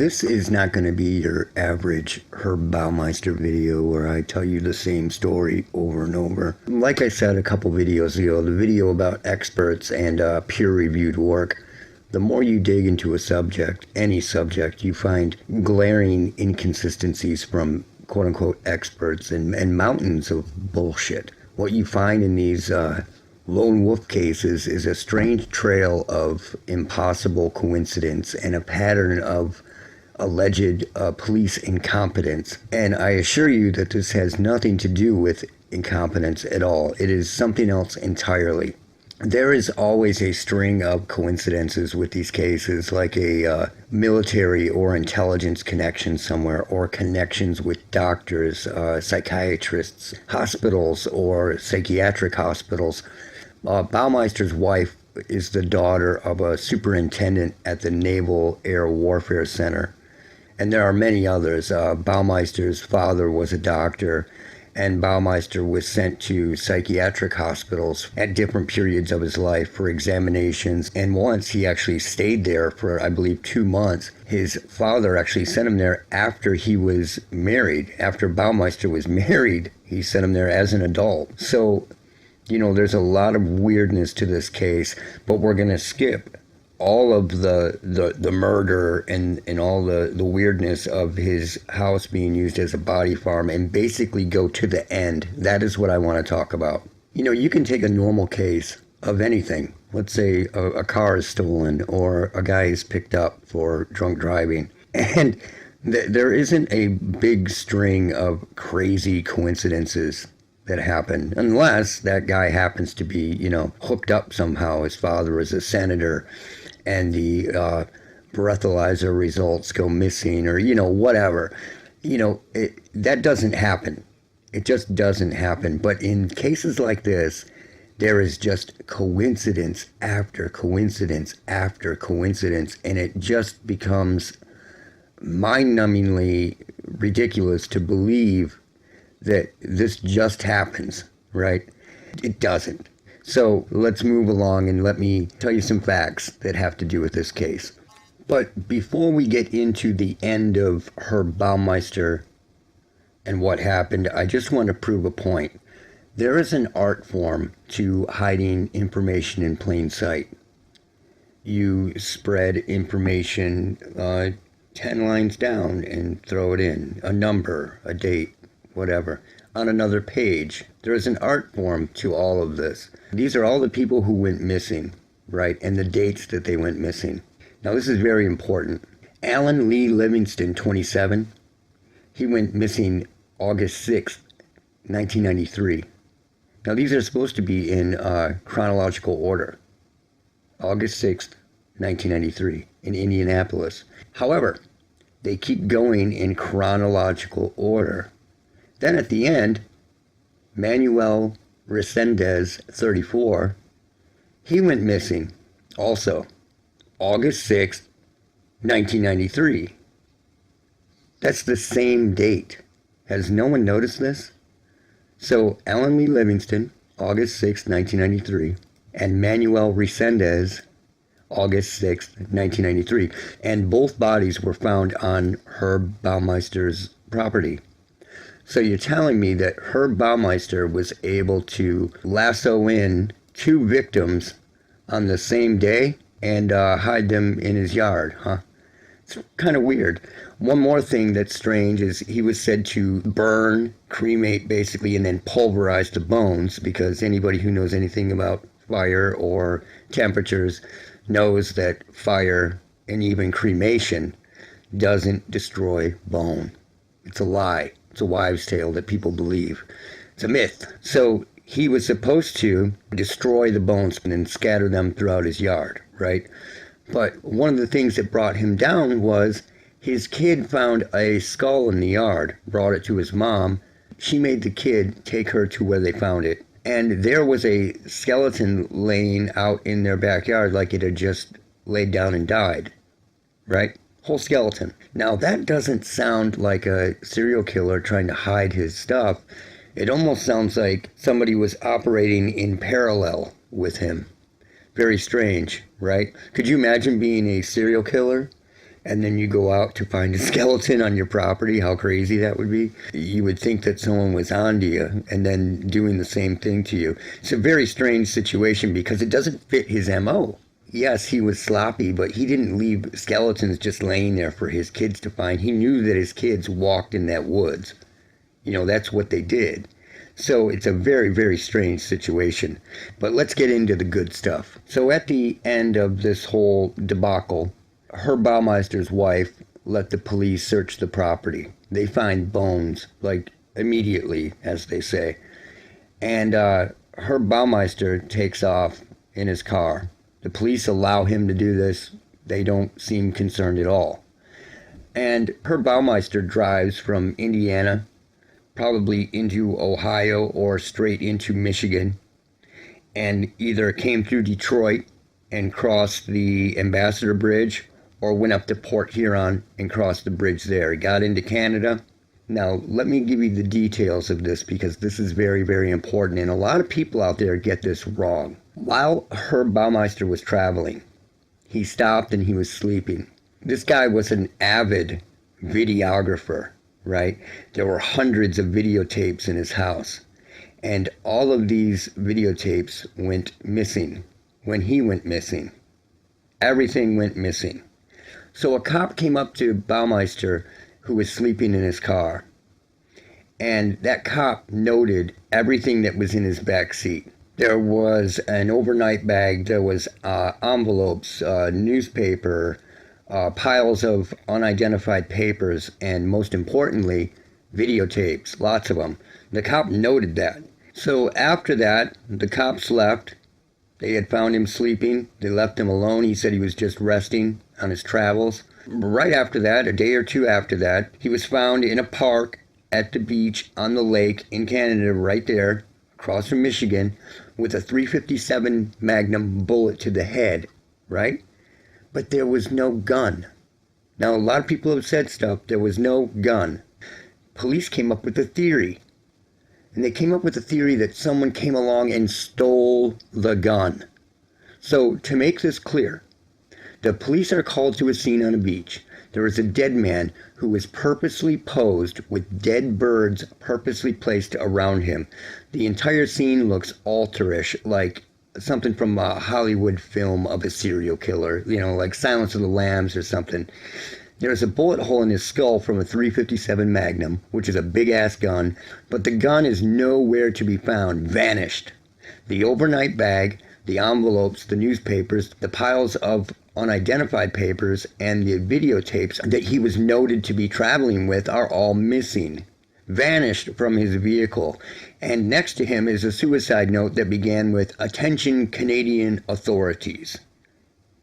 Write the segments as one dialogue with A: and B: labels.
A: This is not going to be your average Herb Baumeister video where I tell you the same story over and over. Like I said a couple videos ago, the video about experts and peer-reviewed work, the more you dig into a subject, any subject, you find glaring inconsistencies from quote-unquote experts and mountains of bullshit. What you find in these lone wolf cases is a strange trail of impossible coincidence and a pattern of alleged police incompetence. And I assure you that this has nothing to do with incompetence at all. It is something else entirely. There is always a string of coincidences with these cases, like a military or intelligence connection somewhere, or connections with doctors, psychiatrists, hospitals, or psychiatric hospitals. Baumeister's wife is the daughter of a superintendent at the Naval Air Warfare Center. And there are many others. Baumeister's father was a doctor, and Baumeister was sent to psychiatric hospitals at different periods of his life for examinations. And once he actually stayed there for, I believe, 2 months. His father actually sent him there after he was married. After Baumeister was married, he sent him there as an adult. So, you know, there's a lot of weirdness to this case, but we're going to skip all of the murder and all the weirdness of his house being used as a body farm and basically go to the end. That is what I want to talk about. You know, you can take a normal case of anything. Let's say a car is stolen or a guy is picked up for drunk driving. And there isn't a big string of crazy coincidences that happen, unless that guy happens to be, you know, hooked up somehow. His father is a senator, and the breathalyzer results go missing, or, you know, whatever. You know, that doesn't happen. It just doesn't happen. But in cases like this, there is just coincidence after coincidence after coincidence, and it just becomes mind-numbingly ridiculous to believe that this just happens, right? It doesn't. So let's move along and let me tell you some facts that have to do with this case. But before we get into the end of Herb Baumeister and what happened, I just want to prove a point. There is an art form to hiding information in plain sight. You spread information 10 lines down and throw it in, a number, a date, whatever, on another page. There is an art form to all of this. These are all the people who went missing, right, and the dates that they went missing. Now, this is very important. Alan Lee Livingston, 27, he went missing August 6th, 1993. Now, these are supposed to be in chronological order. August 6th, 1993, in Indianapolis. However, they keep going in chronological order. Then at the end, Manuel Resendez, 34, he went missing also August 6th, 1993. That's the same date. Has no one noticed this? So Alan Lee Livingston, August 6th, 1993, and Manuel Resendez, August 6th, 1993. And both bodies were found on Herb Baumeister's property. So you're telling me that Herb Baumeister was able to lasso in 2 victims on the same day and hide them in his yard, huh? It's kind of weird. One more thing that's strange is he was said to burn, cremate basically, and then pulverize the bones, because anybody who knows anything about fire or temperatures knows that fire and even cremation doesn't destroy bone. It's a lie. It's a wives' tale that people believe. It's a myth. So he was supposed to destroy the bones and then scatter them throughout his yard, right? But one of the things that brought him down was his kid found a skull in the yard, brought it to his mom. She made the kid take her to where they found it. And there was a skeleton laying out in their backyard like it had just laid down and died, right? Whole skeleton. Now, that doesn't sound like a serial killer trying to hide his stuff. It almost sounds like somebody was operating in parallel with him. Very strange, right? Could you imagine being a serial killer and then you go out to find a skeleton on your property, how crazy that would be. You would think that someone was on to you and then doing the same thing to you. It's a very strange situation because it doesn't fit his MO. Yes, he was sloppy, but he didn't leave skeletons just laying there for his kids to find. He knew that his kids walked in that woods. That's what they did. So it's a very, very strange situation. But let's get into the good stuff. So at the end of this whole debacle, Herb Baumeister's wife let the police search the property. They find bones, like immediately, as they say. And Herb Baumeister takes off in his car. The police allow him to do this. They don't seem concerned at all. And Herb Baumeister drives from Indiana probably into Ohio or straight into Michigan, and either came through Detroit and crossed the Ambassador Bridge or went up to Port Huron and crossed the bridge there. He got into Canada. Now, let me give you the details of this because this is very, very important, and a lot of people out there get this wrong. While Herb Baumeister was traveling, he stopped and he was sleeping. This guy was an avid videographer, right? There were hundreds of videotapes in his house, and all of these videotapes went missing when he went missing. Everything went missing. So a cop came up to Baumeister, who was sleeping in his car, and that cop noted everything that was in his back seat. There was an overnight bag, there was envelopes, newspaper, piles of unidentified papers, and most importantly, videotapes, lots of them. The cop noted that. So after that, the cops left. They had found him sleeping. They left him alone. He said he was just resting on his travels. Right after that, a day or two after that, he was found in a park at the beach on the lake in Canada, right there, across from Michigan, with a .357 Magnum bullet to the head, right? But there was no gun. Now, a lot of people have said stuff. There was no gun. Police came up with a theory. And they came up with a theory that someone came along and stole the gun. So, to make this clear, the police are called to a scene on a beach. There is a dead man who was purposely posed with dead birds purposely placed around him. The entire scene looks alterish, like something from a Hollywood film of a serial killer, like Silence of the Lambs or something. There's a bullet hole in his skull from a .357 Magnum, which is a big-ass gun, but the gun is nowhere to be found, vanished. The overnight bag, the envelopes, the newspapers, the piles of unidentified papers, and the videotapes that he was noted to be traveling with are all missing, vanished from his vehicle. And next to him is a suicide note that began with, "Attention Canadian authorities."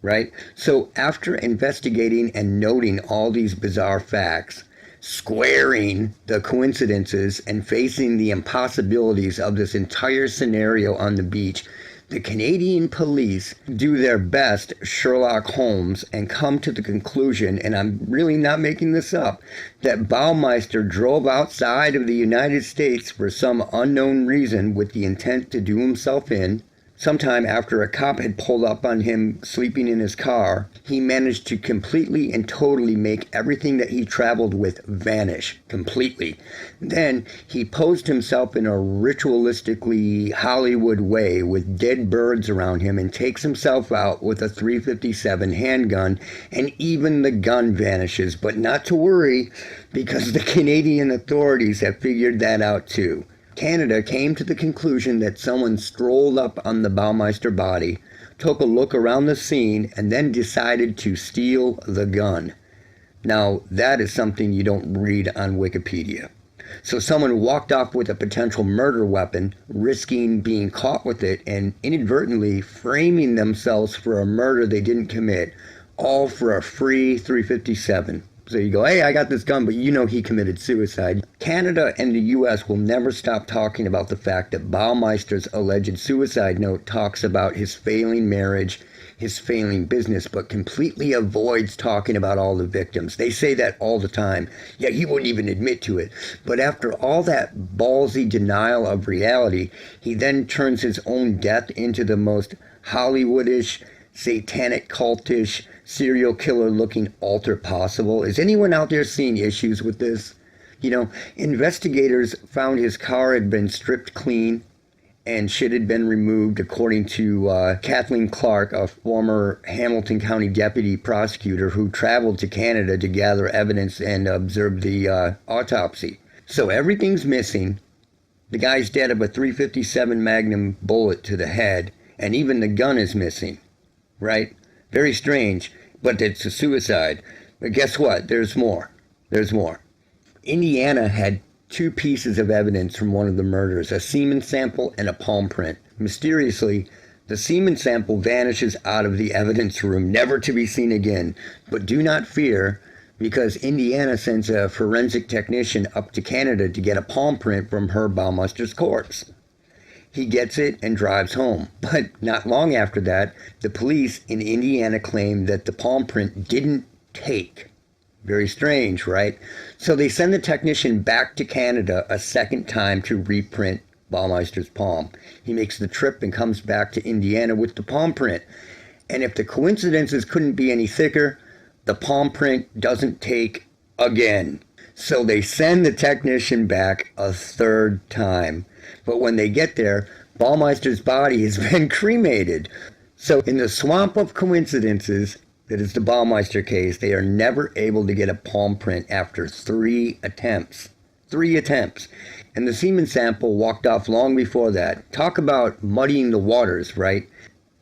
A: Right? So after investigating and noting all these bizarre facts, squaring the coincidences and facing the impossibilities of this entire scenario on the beach, the Canadian police do their best Sherlock Holmes and come to the conclusion, and I'm really not making this up, that Baumeister drove outside of the United States for some unknown reason with the intent to do himself in. Sometime after a cop had pulled up on him sleeping in his car, he managed to completely and totally make everything that he traveled with vanish completely. Then he posed himself in a ritualistically Hollywood way with dead birds around him and takes himself out with a .357 handgun, and even the gun vanishes. But not to worry, because the Canadian authorities have figured that out too. Canada came to the conclusion that someone strolled up on the Baumeister body, took a look around the scene, and then decided to steal the gun. Now, that is something you don't read on Wikipedia. So someone walked off with a potential murder weapon, risking being caught with it and inadvertently framing themselves for a murder they didn't commit, all for a free .357. So you go, hey, I got this gun, but he committed suicide. Canada and the U.S. will never stop talking about the fact that Baumeister's alleged suicide note talks about his failing marriage, his failing business, but completely avoids talking about all the victims. They say that all the time. Yeah, he wouldn't even admit to it. But after all that ballsy denial of reality, he then turns his own death into the most Hollywoodish, satanic cultish, serial killer looking altar possible? Is anyone out there seeing issues with this? You know, investigators found his car had been stripped clean and shit had been removed, according to Kathleen Clark, a former Hamilton County deputy prosecutor who traveled to Canada to gather evidence and observe the autopsy. So everything's missing. The guy's dead of a .357 Magnum bullet to the head, and even the gun is missing, right? Very strange, but it's a suicide. But guess what? There's more. There's more. Indiana had two pieces of evidence from one of the murders, a semen sample and a palm print. Mysteriously, the semen sample vanishes out of the evidence room, never to be seen again. But do not fear, because Indiana sends a forensic technician up to Canada to get a palm print from Herb Baumeister's corpse. He gets it and drives home. But not long after that, the police in Indiana claim that the palm print didn't take. Very strange, right? So they send the technician back to Canada a second time to reprint Baumeister's palm. He makes the trip and comes back to Indiana with the palm print. And if the coincidences couldn't be any thicker, the palm print doesn't take again. So they send the technician back a third time. But when they get there, Baumeister's body has been cremated. So in the swamp of coincidences, that is the Baumeister case, they are never able to get a palm print after 3 attempts. 3 attempts. And the semen sample walked off long before that. Talk about muddying the waters, right?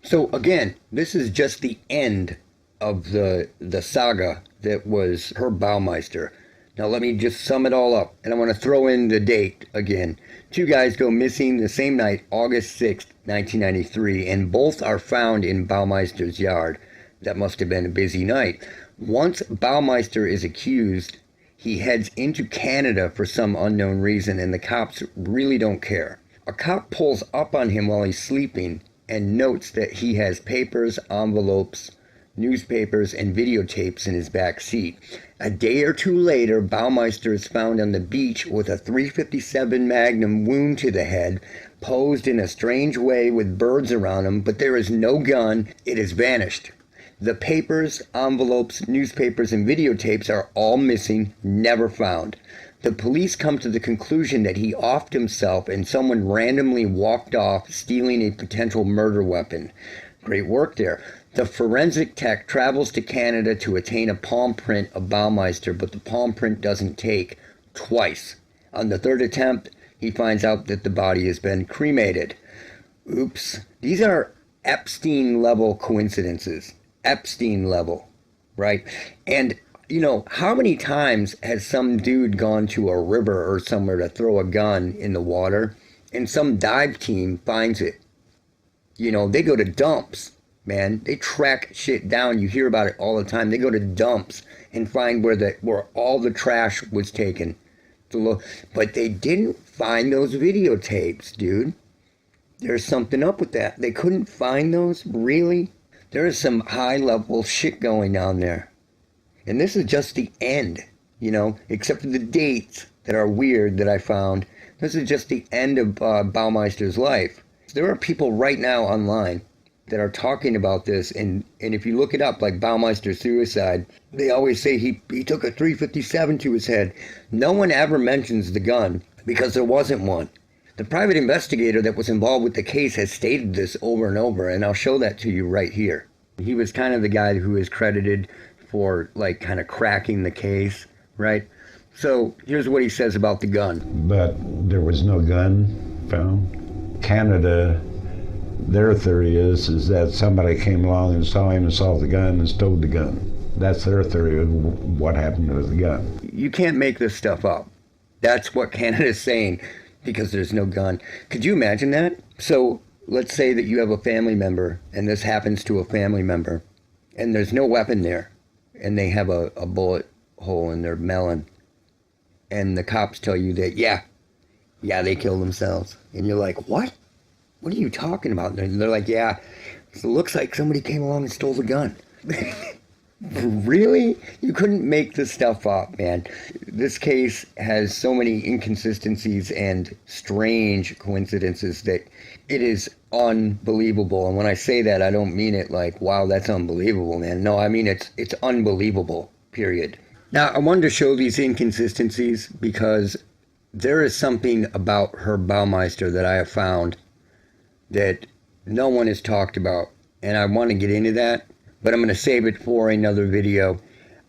A: So again, this is just the end of the saga that was Herb Baumeister. Now let me just sum it all up, and I want to throw in the date again. 2 guys go missing the same night, August 6th, 1993, and both are found in Baumeister's yard. That must have been a busy night. Once Baumeister is accused, he heads into Canada for some unknown reason, and the cops really don't care. A cop pulls up on him while he's sleeping and notes that he has papers, envelopes, newspapers, and videotapes in his back seat. A day or two later, Baumeister is found on the beach with a .357 Magnum wound to the head, posed in a strange way with birds around him, but there is no gun. It has vanished. The papers, envelopes, newspapers, and videotapes are all missing, never found. The police come to the conclusion that he offed himself and someone randomly walked off, stealing a potential murder weapon. Great work there. The forensic tech travels to Canada to attain a palm print of Baumeister, but the palm print doesn't take twice. On the third attempt, he finds out that the body has been cremated. Oops. These are Epstein-level coincidences. Epstein level, right? And, you know, how many times has some dude gone to a river or somewhere to throw a gun in the water and some dive team finds it? You know, they go to dumps, man. They track shit down. You hear about it all the time. They go to dumps and find where all the trash was taken. But they didn't find those videotapes, dude. There's something up with that. They couldn't find those? Really? There is some high-level shit going on there. And this is just the end, you know, except for the dates that are weird that I found. This is just the end of Baumeister's life. There are people right now online that are talking about this, and if you look it up, like Baumeister suicide, they always say he took a .357 to his head. No one ever mentions the gun, because there wasn't one. The private investigator that was involved with the case has stated this over and over, and I'll show that to you right here. He was kind of the guy who is credited for, like, kind of cracking the case, right? So here's what he says about the gun.
B: But there was no gun found. Canada, their theory is that somebody came along and saw him and saw the gun and stole the gun. That's their theory of what happened with the gun.
A: You can't make this stuff up. That's what Canada's saying, because there's no gun. Could you imagine that? So let's say that you have a family member, and this happens to a family member, and there's no weapon there, and they have a bullet hole in their melon, and the cops tell you that, yeah, they killed themselves. And you're like, what? What are you talking about? And they're like, yeah, it looks like somebody came along and stole the gun. Really? You couldn't make this stuff up, man. This case has so many inconsistencies and strange coincidences that it is unbelievable. And when I say that, I don't mean it like, wow, that's unbelievable, man. No, I mean it's unbelievable, period. Now, I wanted to show these inconsistencies because there is something about her Baumeister that I have found that no one has talked about, and I want to get into that, but I'm going to save it for another video,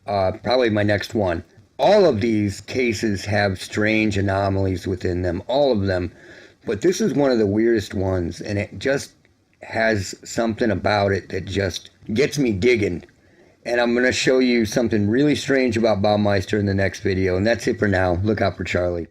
A: probably my next one. All of these cases have strange anomalies within them, all of them, but this is one of the weirdest ones, and it just has something about it that just gets me digging. And I'm going to show you something really strange about Baumeister in the next video, and that's it for now. Look out for Charlie.